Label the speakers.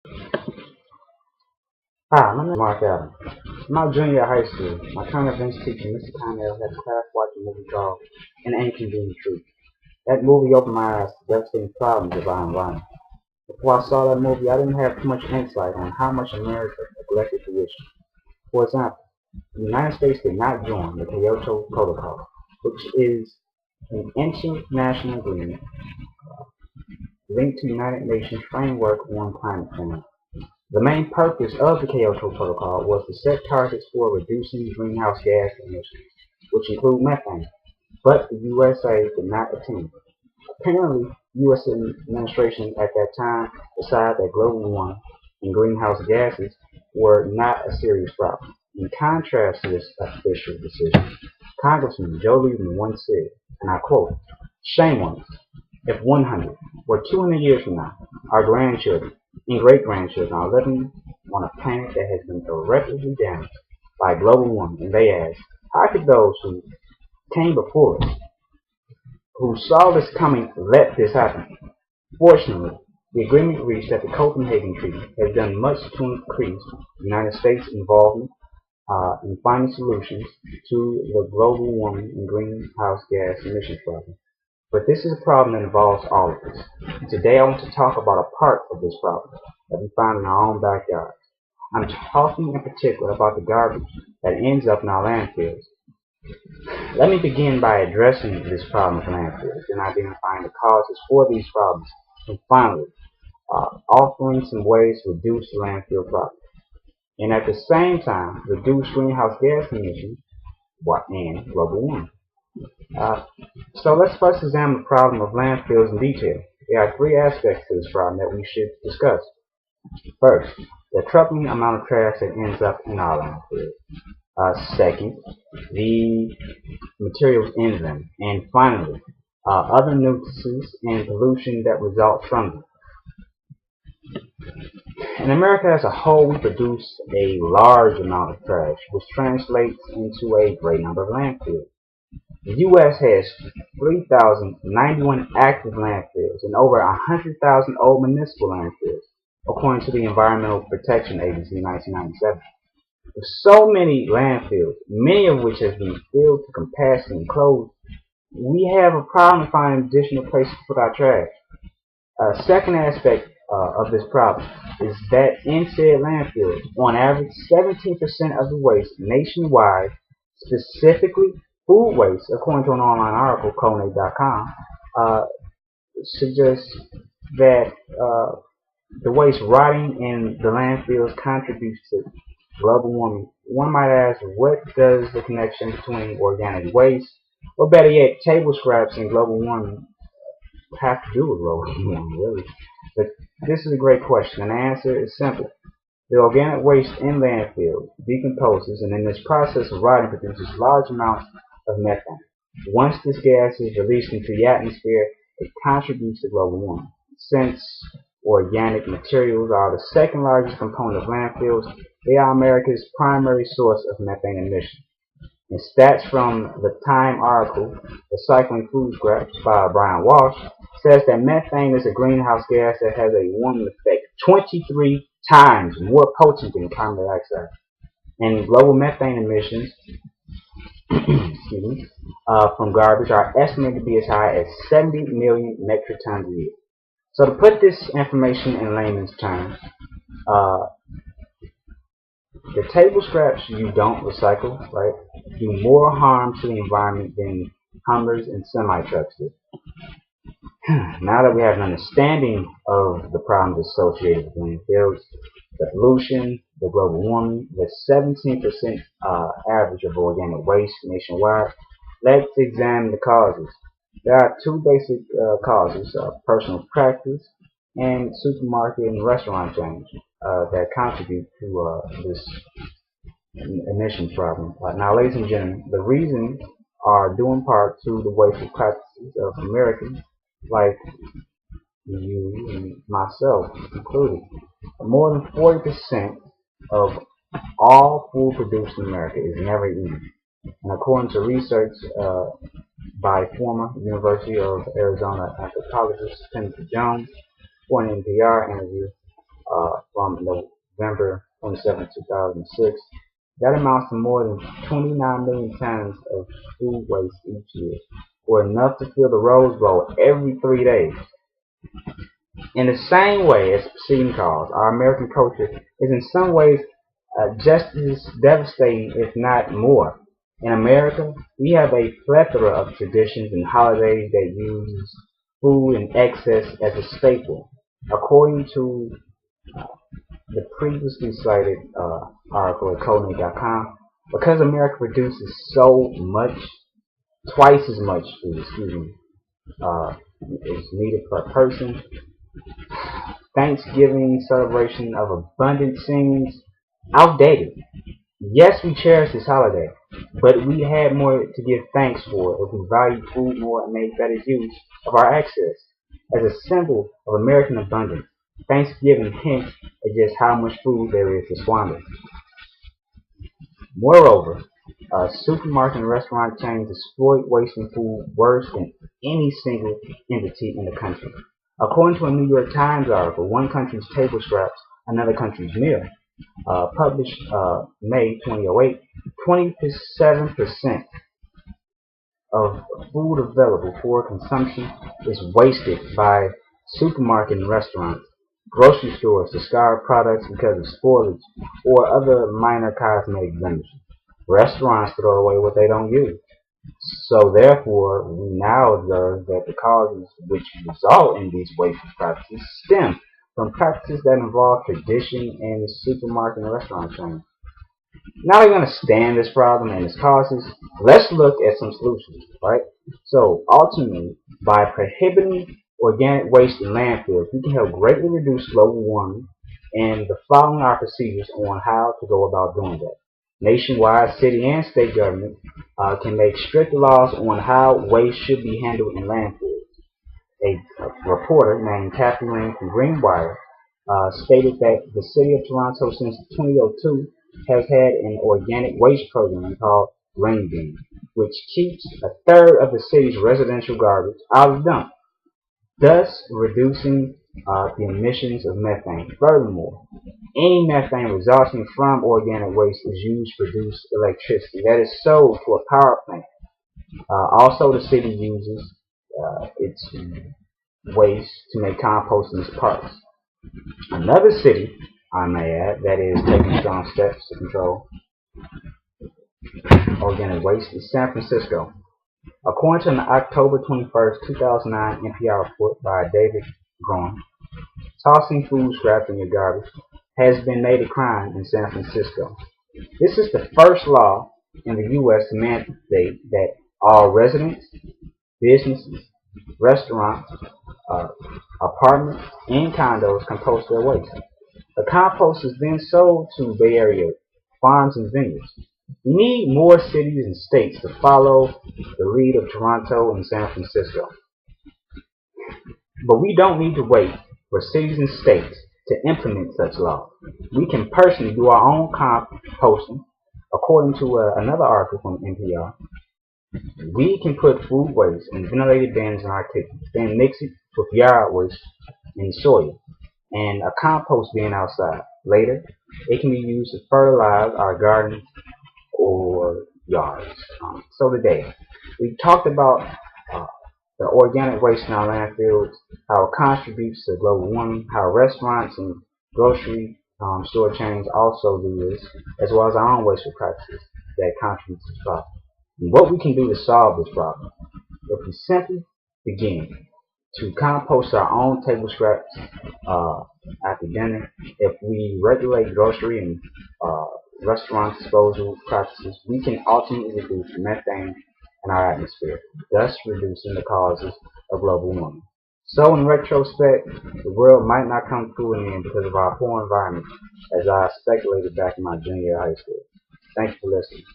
Speaker 1: Hi, my name is Mark Adams. In my junior high school, my current events teacher, Mr. Connell, had a class watch a movie called An Inconvenient Truth. That movie opened my eyes to devastating problems of our environment. Before I saw that movie, I didn't have too much insight on how much America neglected the issue. For example, the United States did not join the Kyoto Protocol, which is an international agreement linked to the United Nations framework on climate change. The main purpose of the Kyoto Protocol was to set targets for reducing greenhouse gas emissions, which include methane, but the USA did not attend. Apparently, the U.S. administration at that time decided that global warming and greenhouse gases were not a serious problem. In contrast to this official decision, Congressman Joe Lieberman once said, and I quote, "Shame on us if 100 or 200 years from now, our grandchildren and great-grandchildren are living on a planet that has been irreparably damaged by global warming, and they ask, how could those who came before us, who saw this coming, let this happen?" Fortunately, the agreement reached at the Copenhagen Treaty has done much to increase the United States' involvement in finding solutions to the global warming and greenhouse gas emissions problem. But this is a problem that involves all of us. And today I want to talk about a part of this problem that we find in our own backyard. I'm talking in particular about the garbage that ends up in our landfills. Let me begin by addressing this problem of landfills and identifying the causes for these problems, and finally, offering some ways to reduce the landfill problem, and at the same time, reduce greenhouse gas emissions and global warming. Uh, so let's first examine the problem of landfills in detail. There are three aspects to this problem that we should discuss. First, the troubling amount of trash that ends up in our landfills. Second, the materials in them. And finally, other nuisances and pollution that result from them. In America as a whole, we produce a large amount of trash, which translates into a great number of landfills. The U.S. has 3,091 active landfills and over 100,000 old municipal landfills, according to the Environmental Protection Agency in 1997. With so many landfills, many of which have been filled to capacity and closed, we have a problem finding additional places to put our trash. Second aspect of this problem is that in said landfills, on average, 17% of the waste nationwide, specifically food waste, according to an online article, Conate.com, suggests that the waste rotting in the landfills contributes to global warming. One might ask, what does the connection between organic waste, or better yet, table scraps and global warming have to do with global warming, really? But this is a great question, and the answer is simple. The organic waste in landfills decomposes, and in this process of rotting produces large amounts of methane. Once this gas is released into the atmosphere, it contributes to global warming. Since organic materials are the second largest component of landfills, they are America's primary source of methane emissions. And stats from the Time article, Recycling Food Scraps by Brian Walsh, says that methane is a greenhouse gas that has a warming effect 23 times more potent than carbon dioxide. And global methane emissions from garbage are estimated to be as high as 70 million metric tons a year. So to put this information in layman's terms, the table scraps you don't recycle, right, do more harm to the environment than Hummers and semi-trucks do. Now that we have an understanding of the problems associated with landfills, the pollution, the global warming, the 17% average of organic waste nationwide, let's examine the causes. There are two basic causes: personal practice and supermarket and restaurant chains that contribute to this emissions problem. Now, ladies and gentlemen, the reasons are due in part to the wasteful practices of Americans like you and myself included. More than 40% of all food produced in America is never eaten. And according to research by former University of Arizona anthropologist Timothy Jones for an NPR interview from from November 27, 2006. That amounts to more than 29 million tons of food waste each year, or enough to fill the Rose Bowl every 3 days. In the same way as preceding cause, our American culture is in some ways just as devastating, if not more. In America, we have a plethora of traditions and holidays that use food in excess as a staple. According to the previously cited article at Codenator.com, because America produces so much, twice as much food, is needed per person, Thanksgiving celebration of abundance seems outdated. Yes, we cherish this holiday, but we had more to give thanks for if we valued food more and made better use of our access. As a symbol of American abundance, Thanksgiving hints at just how much food there is to squander. Moreover, supermarket and restaurant chains exploit wasting food worse than any single entity in the country. According to a New York Times article, one country's table scraps another country's meal, published May 2008, 27% of food available for consumption is wasted by supermarket and restaurants, grocery stores discard products because of spoilage or other minor cosmetic blemishes. Restaurants throw away what they don't use. So therefore, we now observe that the causes which result in these wasteful practices stem from practices that involve tradition in supermarket and restaurant chains. Now that we understand this problem and its causes, let's look at some solutions, right? So ultimately, by prohibiting organic waste in landfills, we can help greatly reduce global warming, and the following are procedures on how to go about doing that. Nationwide, city and state government can make strict laws on how waste should be handled in landfills. A reporter named Kathy Lane from Greenwire stated that the city of Toronto since 2002 has had an organic waste program called Green Bin, which keeps a third of the city's residential garbage out of the dump, thus reducing the emissions of methane. Furthermore, any methane resulting from organic waste is used to produce electricity that is sold to a power plant. Also, the city uses its waste to make compost in its parks. Another city, I may add, that is taking strong steps to control organic waste is San Francisco. According to an October 21st, 2009 NPR report by David Groen, tossing food scraps in your garbage has been made a crime in San Francisco. This is the first law in the U.S. to mandate that all residents, businesses, restaurants, apartments, and condos compost their waste. The compost is then sold to Bay Area farms and vineyards. We need more cities and states to follow the lead of Toronto and San Francisco. But we don't need to wait for cities and states to implement such laws. We can personally do our own composting. According to another article from NPR, we can put food waste in ventilated bins in our kitchen, then mix it with yard waste and soil, and a compost bin outside. Later, it can be used to fertilize our gardens or yards. So today, we talked about the organic waste in our landfills, how it contributes to global warming, how restaurants and grocery store chains also do this, as well as our own wasteful practices that contribute to this problem. And what we can do to solve this problem, if we simply begin to compost our own table scraps after dinner, if we regulate grocery and restaurant disposal practices, we can ultimately reduce methane in our atmosphere, thus reducing the causes of global warming. So in retrospect, the world might not come to an end because of our poor environment, as I speculated back in my junior year of high school. Thanks for listening.